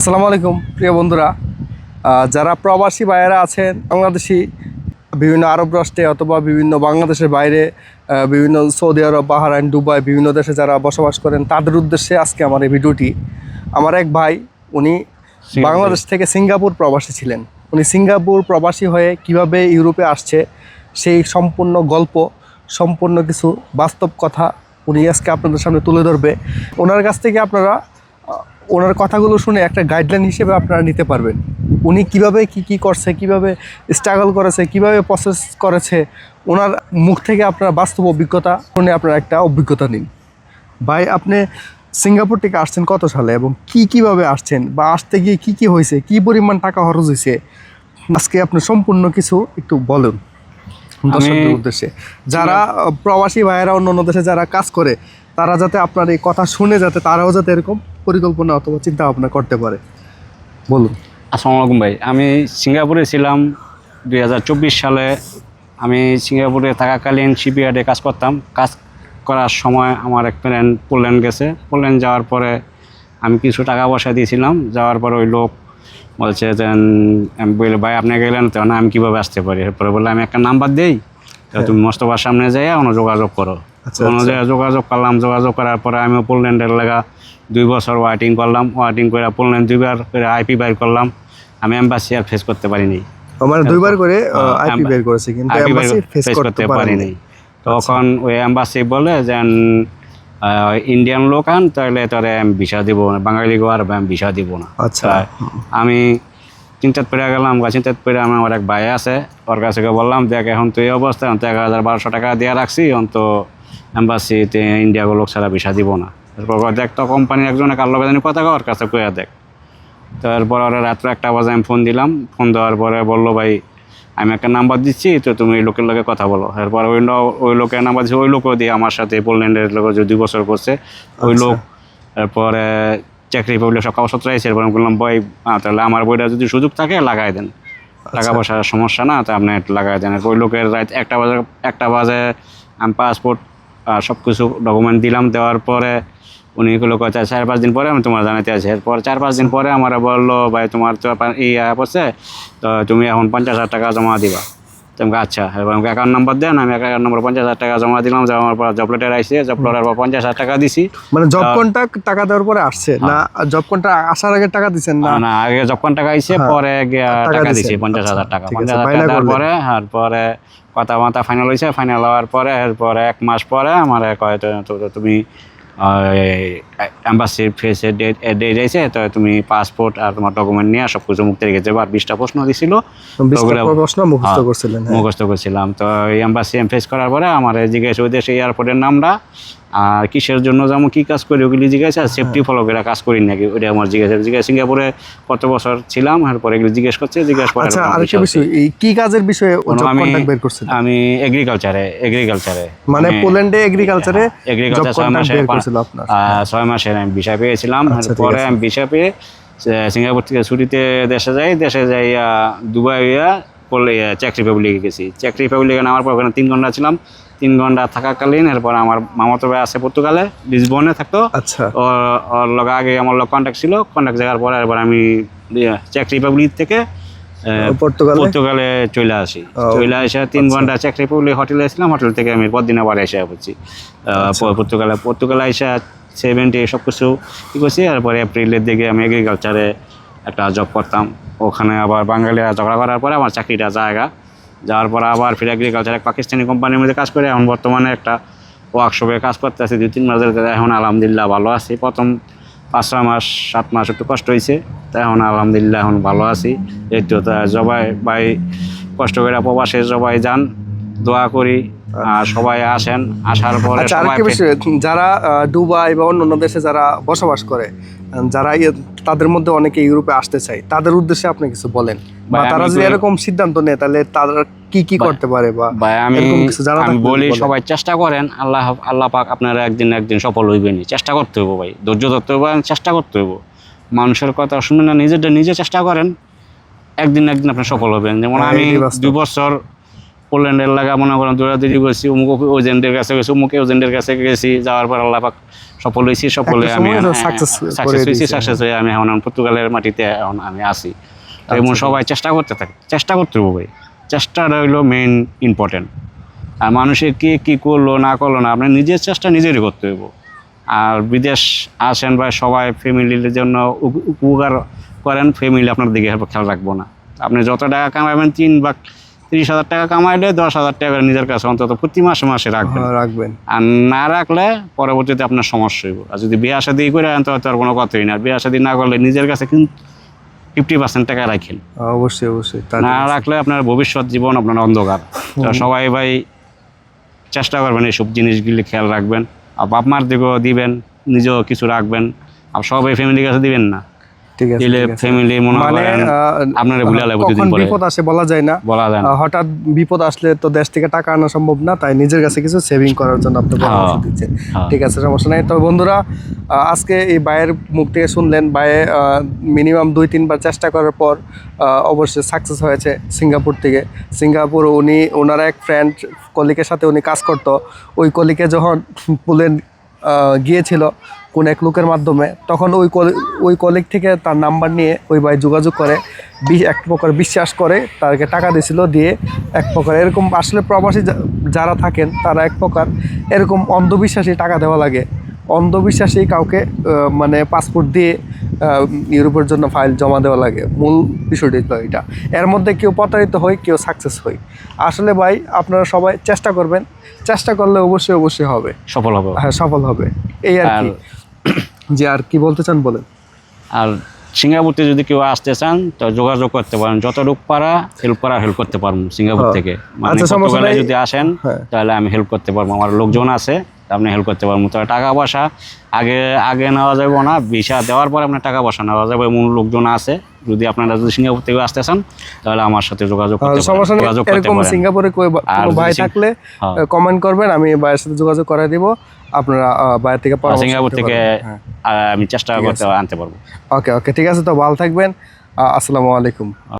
আসসালামু আলাইকুম প্রিয় বন্ধুরা, যারা প্রবাসী ভাইয়েরা আছেন বাংলাদেশি বিভিন্ন আরব রাষ্ট্রে অথবা বিভিন্ন বাংলাদেশের বাইরে বিভিন্ন সৌদি আরব, বাহরাইন, দুবাই বিভিন্ন দেশে যারা বসবাস করেন তাদের উদ্দেশ্যে আজকে আমার এই ভিডিওটি। আমার এক ভাই, উনি বাংলাদেশ থেকে সিঙ্গাপুর প্রবাসী ছিলেন। উনি সিঙ্গাপুর প্রবাসী হয়ে কিভাবে ইউরোপে আসছে সেই সম্পূর্ণ গল্প, সম্পূর্ণ কিছু বাস্তব কথা উনি আজকে আপনাদের সামনে তুলে ধরবে। ওনার কাছ থেকে আপনারা ওনার কথাগুলো শুনে একটা গাইডলাইন হিসেবে আপনারা নিতে পারবেন। উনি কিভাবে কি করছে, কিভাবে স্ট্রাগল করেছে, কিভাবে প্রসেস করেছে, ওনার মুখ থেকে আপনারা বাস্তব অভিজ্ঞতা শুনে আপনারা একটা অভিজ্ঞতা নিন। ভাই, আপনি সিঙ্গাপুর থেকে আসছেন কত সালে এবং কিভাবে আসছেন, বা আসতে গিয়ে কি হয়েছে, কি পরিমাণ টাকা খরচ হয়েছে, আজকে আপনি সম্পূর্ণ কিছু একটু বলুন দর্শকদের উদ্দেশ্যে। যারা প্রবাসী ভাইয়েরা অন্য অন্য দেশে যারা কাজ করে তারা যাতে আপনার এই কথা শুনে যাতে তারাও যাতে এরকম পরিকল্পনা অথবা চিন্তা ভাবনা করতে পারে, বলুন। আসসালামু আলাইকুম ভাই, আমি সিঙ্গাপুরে ছিলাম 2024 সালে। আমি সিঙ্গাপুরে থাকাকালীন শিপইয়ার্ডে কাজ করতাম। কাজ করার সময় আমার এক ফ্রেন্ড পোল্যান্ড গেছে। পোল্যান্ড যাওয়ার পরে আমি কিছু টাকা পয়সা দিয়েছিলাম। যাওয়ার পরে ওই লোক বলছে যে আমি বললে, ভাই আপনি গেলেন তো না, আমি কীভাবে আসতে পারি? এরপরে বললে, আমি একটা নাম্বার দিই, তো তুমি মোস্তফার সামনে যাই ওনার যোগাযোগ করো। অনুযায়ী যোগাযোগ করলাম। যোগাযোগ করার পরে আমি পোল্যান্ডের লেগা 2 বছর ওয়েটিং করলাম। ওয়েটিং করে পোল্যান্ড 2বার করে আইপি বাইর করলাম। আমি এম্বাসি আর ফেস করতে পারিনি। মানে 2বার করে আইপি বের করেছে, কিন্তু এম্বাসি ফেস করতে পারিনি। তখন ওই এম্বাসি বলে যে ইন্ডিয়ান লোক আন, তাহলে তোরে আমি ভিসা দিব না, বাঙালি আর আমি ভিসা দিব না। আচ্ছা, আমি চিন্তাত পড়ে গেলাম। চিন্তাত পড়ে আমার এক ভাই আছে, ওর কাছে বললাম, দেখ এখন তো এই অবস্থা, 11,1200 টাকা দিয়ে রাখছি, অন্ত এম্বাসিতে ইন্ডিয়া লোক ছাড়া ভিসা দিব না। এরপর দেখ তো কোম্পানির একজনে কার লোক জানি কথা, ওর কাছে কইয়া দেখ। তারপর ওরা রাত্রে 1টা বাজে আমি ফোন দিলাম। ফোন দেওয়ার পরে বললো, ভাই আমি একটা নাম্বার দিচ্ছি, তো তুমি এই লোকের লোকে কথা বলো। এরপর ওই লোকের নাম্বার দিচ্ছি। ওই লোকও দিয়ে আমার সাথে পোল্যান্ডের লোক যে 2 বছর করছে ওই লোক। এরপরে চাকরি পেলে সব কাগজপত্র আছে। এরপর আমি বললাম, ভাই তাহলে আমার বইটা যদি সুযোগ থাকে লাগাই দেন, টাকা পয়সার সমস্যা না, তো আপনি লাগাই দেন। ওই লোকের রাত 1টা বাজে আমি পাসপোর্ট সব কিছু ডকুমেন্ট দিলাম। দেওয়ার পরে উনি এগুলো কথা 4-5 দিন পরে আমি তোমার জানাতে আছি। এরপর 4-5 দিন পরে আমার বললো, ভাই তোমার তো এই পড়ছে, তো তুমি এখন 50,000 টাকা জমা দিবা। তো আমাকে আচ্ছা। এরপর আমাকে অ্যাকাউন্ট নাম্বার দেন। আমি অ্যাকাউন্ট নাম্বার 50,000 টাকা জমা দিলাম। জমার পর জব লেটার আসছে। জব লেটার পর 50,000 টাকা দিছি। মানে জব কন্ট্রাক্ট টাকা দেওয়ার পরে আসছে না? জব কন্ট্রাক্ট আসার আগে টাকা দিচ্ছেন না? না, আগে জব কন্ট্রাক্ট আইছে, পরে টাকা দিছি 50,000 টাকা। 50,000 টাকা দেওয়ার পরে তারপরে কথাবার্তা ফাইনাল হয়েছে। ফাইনাল হওয়ার পরে এরপরে 1 মাস পরে আমার কয়, তুমি এম্বাসির ফেসে ডেট আছে, তো তুমি পাসপোর্ট আর তোমার ডকুমেন্ট নিয়ে সব কিছু মুক্তি রেখেছে। আর 20টা প্রশ্ন দিছিল, মুখস্থ করছিলাম। তো এই এম্বাসি ফেস করার পরে আমার জিজ্ঞাসা ওই দেশে এয়ারপোর্টের নামটা আর কিসের জন্য যেমন কি কাজ করি ওগুলি জিজ্ঞাসা। আর সেফটি ফলো করে কাজ করি নাকি ওইটা আমার জিজ্ঞাসা। সিঙ্গাপুরে কত বছর ছিলাম, এরপরে এগুলো জিজ্ঞেস করছে। কি কাজের বিষয়ে আমি এগ্রিকালচারে মানে পোল্যান্ডে এগ্রিকালচারে 6 মাসের আমি ভিসা পেয়েছিলাম। পরে আমি ভিসা পেয়ে সিঙ্গাপুর থেকে ছুটিতে দেশে যাই দুবাই চাকরি পাবলিকে গেছি। চাকরি পাবলিকে নামার পর ওখানে 3 ঘন্টা ছিলাম। 3 ঘন্টা থাকাকালীন এরপর আমার মামাতো ভাই আছে পর্তুগালে, লিসবনে থাকতো। আচ্ছা, ওর লগে আগে আমার কন্ট্যাক্ট ছিল। কন্ট্যাক্ট যাওয়ার পরে এরপর আমি চাকরি পাবলিক থেকে পর্তুগালে চলে আসি। চলে আসে 3 ঘন্টা চাকরি পাবলিক হোটেলে ছিলাম। হোটেল থেকে আমি পরদিন আবার এসে পড়ছি পর্তুগালে এসে 70 সব কিছু কী করছি। এরপরে এপ্রিলের দিকে আমি এগ্রিকালচারে একটা জব করতাম। ওখানে আবার বাঙালিরা ঝগড়া করার পরে আমার চাকরিটা যাওয়ার পরে আবার ফিরে এগ্রিকালচার এক পাকিস্তানি কোম্পানির মধ্যে কাজ করে। এখন বর্তমানে একটা ওয়ার্কশপে কাজ করতে আছি 2-3 মাসের। এখন আলহামদুলিল্লাহ ভালো আছি। প্রথম 5-6 মাস 7 মাস একটু কষ্ট হয়েছে, তাই এখন আলহামদুলিল্লাহ এখন ভালো আছি। এই তো সবাই ভাই কষ্ট করে প্রবাসে সবাই যান, দোয়া করি আর সবাই আসেন। আসার পরে যারা দুবাই বা অন্য দেশে যারা বসবাস করে, যারা তাদের মধ্যে অনেকে ইউরোপে আসতে চায়, তাদের উদ্দেশ্যে আপনি কিছু বলেন, বা তারা যদি এরকম সিদ্ধান্ত নেয় তাহলে তারা কি করতে পারে? বা আমি বলি, সবাই চেষ্টা করেন। আল্লাহ পাক আপনারা একদিন সফল হইবেন। চেষ্টা করতে হইব ভাই, ধৈর্য ধরতে হইব, চেষ্টা করতে হইব। মানুষের কথা শুনে না, নিজে চেষ্টা করেন, একদিন আপনি সফল হবেন। যেমন আমি 2 বছর পোল্যান্ডের লাগা মনে করেন দৌড়াদৌড়ি করছি, অমুক এজেন্টের কাছে গেছি, অমুক এজেন্টের কাছে গেছি, যাওয়ার পর আল্লাহ পাক সফল হয়েছি, সফলে একটা আমি সময় তো success করে সাকসেস হয়েছি, দিয়েছে। সাকসেস হয়ে আমি এখন পর্তুগালের মাটিতে এখন আমি আছি। এবং সবাই চেষ্টা করতে থাকে, চেষ্টা করতে হবে ভাই, চেষ্টাটা হইলো মেইন ইম্পর্টেন্ট। আর মানুষের কে কী করলো না করলো না, আপনার নিজের চেষ্টা নিজেরই করতে হইব। আর বিদেশ আসেন বা সবাই ফ্যামিলির জন্য উপকার করেন, ফ্যামিলি আপনার দিকে খেয়াল রাখবো না। আপনি যত টাকা কামাবেন 3 বা 30,000 টাকা কামাইলে 10,000 টাকা করে নিজের কাছে অন্তত প্রতি মাসে মাসে রাখবেন। রাখবেন। আর না রাখলে পরবর্তীতে আপনার সমস্যা হইব। আর যদি বিয়ে শাদী করে আনতে হয়তো আর কোনো কথাই না, বিয়ে শাদী না করলে নিজের কাছে কিন্তু 50% টাকা রাখেন, অবশ্যই অবশ্যই না রাখলে আপনার ভবিষ্যৎ জীবন আপনার অন্ধকার। তো সবাই ভাই চেষ্টা করবেন এইসব জিনিসগুলি খেয়াল রাখবেন, আর বাপ মার দিকেও দিবেন, নিজেও কিছু রাখবেন, আর সবাই ফ্যামিলির কাছে দিবেন না। ঠিক আছে, দিলে ঠিক আছে। ফ্যামিলি মনে মানে করেন আপনারা ভুলে যাবে কখন প্রতিদিন পরে, বিপদ আসে বলা যায় না। বলা যায় না। হঠাৎ বিপদ আসলে তো দেশ থেকে টাকা আনা সম্ভব না, তাই নিজের কাছে কিছু সেভিং করার জন্য আপনি পরামর্শ দিচ্ছেন। ঠিক আছে, সমস্যা নাই। তবে বন্ধুরা, আজকে এই ভাইয়ের মুখ থেকে শুনলেন, ভাইয়ে মিনিমাম 2-3 বার চেষ্টা করার পর অবশ্যই সাকসেস হয়েছে সিঙ্গাপুর থেকে। সিঙ্গাপুর ওনার এক ফ্রেন্ড কলিগের সাথে উনি কাজ করতো, ওই কলিগে যখন পুলেন গিয়েছিল কোন এক লোকের মাধ্যমে, তখন ওই কলিগ থেকে তার নাম্বার নিয়ে ওই ভাই যোগাযোগ করে, এক প্রকার বিশ্বাস করে তাকে টাকা দিয়েছিল, দিয়ে এক প্রকার এরকম আসলে প্রবাসী যারা থাকেন তারা এক প্রকার এরকম অন্ধবিশ্বাসী টাকা দেওয়া লাগে, অন্ধবিশ্বাসী কাউকে মানে পাসপোর্ট দিয়ে ইউরোপের জন্য ফাইল জমা দেওয়া লাগে। মূল বিষয়টি তো এটা। এর মধ্যে কেউ প্রতারিত হয়, কেউ সাকসেস হয়। আসলে ভাই আপনারা সবাই চেষ্টা করবেন, চেষ্টা করলে অবশ্যই অবশ্যই হবে, সফল হবে। হ্যাঁ সফল হবে, এই আর কি। যে আর কি বলতে চান বলেন। আর সিঙ্গাপুরতে যদি কেউ আসতে চান তো যোগাযোগ করতে পারেন, যতটুকু পারা হেল্প করতে পারবো সিঙ্গাপুর থেকে। মানে আচ্ছা, সমস্যা পর্তুগালে নাই। যদি আসেন হ্যাঁ। তাহলে আমি হেল্প করতে পারবো, আমার লোকজন আছে, আপনি হেল্প করতে পারবো। তবে টাকা পয়সা আগে নেওয়া যাবে না, ভিসা দেওয়ার পর আপনার টাকা পয়সা নেওয়া যাবে, এমন লোকজন আছে। যদি আপনারা যদি সিঙ্গাপুর থেকে আসতে চান তাহলে আমার সাথে যোগাযোগ করতে পারেন, সমস্যা নেই। যোগাযোগ করতে এরকম পারেন। সিঙ্গাপুরে কোনো ভাই থাকলে কমেন্ট করবেন, আমি ভাইয়ের সাথে যোগাযোগ করে দিব, আপনারা ভাইয়ের থেকে পরামর্শ সিঙ্গাপুর নিতে থেকে পারবেন। হ্যাঁ। আমি চেষ্টা করতে আনতে পারবো। ওকে ওকে, ঠিক আছে। তো ভালো থাকবেন। আসসালামু আলাইকুম।